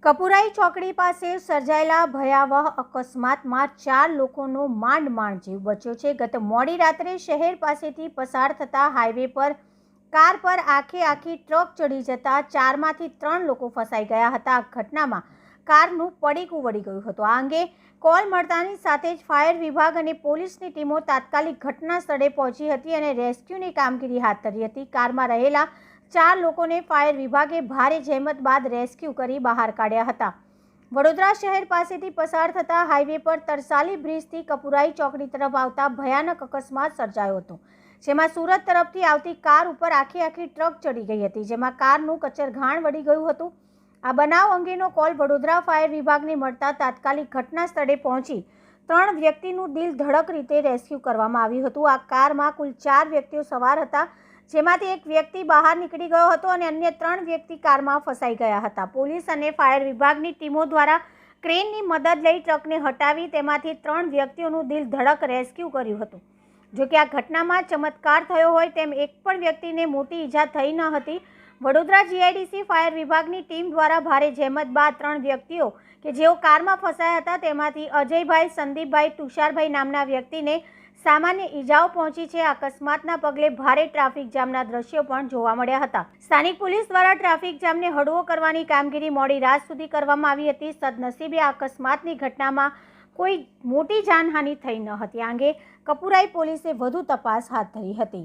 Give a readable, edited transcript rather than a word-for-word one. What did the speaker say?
કપુરાઈ ચોકડી પાસે સર્જાયેલા ભયાવહ અકસ્માતમાં 4 લોકોનો માંડ જીવ બચ્યો છે। ગત મોડી રાત્રે શહેર પાસેથી પસાર થતા હાઈવે પર કાર પર આખી ટ્રક ચડી જતા 4માંથી 3 લોકો ફસાઈ ગયા હતા। આ ઘટનામાં કારનું પડીકું વળી ગયું હતું। આ અંગે કોલ મળતાની સાથે જ ફાયર વિભાગ અને પોલીસની ટીમો તાત્કાલિક ઘટના સ્થળે પહોંચી હતી અને રેસ્ક્યુની કામગીરી હાથ ધરી હતી। કારમાં રહેલા 4 લોકોને ફાયર વિભાગે ભારે જહેમત બાદ રેસ્ક્યુ કરી બહાર કાઢ્યા હતા। વડોદરા શહેર પાસેથી પસાર થતા હાઈવે પર તરસાલી બ્રિજથી કપુરાઈ ચોકડી તરફ આવતા ભયાનક અકસ્માત સર્જાયો હતો, જેમાં સુરત તરફથી આવતી કાર ઉપર આખી ટ્રક ચડી ગઈ હતી, જેમાં કારનું કચરઘાણ વળી ગયું હતું। આ બનાવ અંગેનો કોલ વડોદરા ફાયર વિભાગને મળતા તાત્કાલિક ઘટના સ્થળે પહોંચી 3 વ્યક્તિનું દિલ ધડક રીતે રેસ્ક્યુ કરવામાં આવ્યું હતું। આ કારમાં કુલ 4 વ્યક્તિઓ સવાર હતા, જેમાંથી એક વ્યક્તિ બહાર નીકળી ગયો હતો અને અન્ય 3 વ્યક્તિ કારમાં ફસાઈ ગયા હતા। પોલીસ અને ફાયર વિભાગની ટીમો દ્વારા ક્રેનની મદદ લઈ ટ્રકને હટાવી તેમાંથી 3 વ્યક્તિઓનું દિલ ધડક રેસ્ક્યુ કર્યું હતું। જો કે આ ઘટનામાં ચમત્કાર થયો હોય તેમ એક પણ વ્યક્તિને મોટી ઈજા થઈ ન હતી। વડોદરા જીઆઈડીસી ફાયર વિભાગની ટીમ દ્વારા ભારે જહેમત બાદ 3 વ્યક્તિઓ કે જેઓ કારમાં ફસાયા હતા તેમાંથી અજયભાઈ, સંદીપભાઈ, તુષારભાઈ નામના વ્યક્તિને સામાન્ય ઈજાઓ પહોંચી છે। અકસ્માતના પગલે ભારે ટ્રાફિક જામના દ્રશ્યો પણ જોવા મળ્યા હતા। સ્થાનિક પોલીસ દ્વારા ટ્રાફિક જામને હળવો કરવાની કામગીરી મોડી રાત સુધી કરવામાં આવી હતી। સદનસીબે આ અકસ્માતની ઘટનામાં કોઈ મોટી જાનહાનિ થઈ ન હતી। આ અંગે કપુરાઈ પોલીસે વધુ તપાસ હાથ ધરી હતી।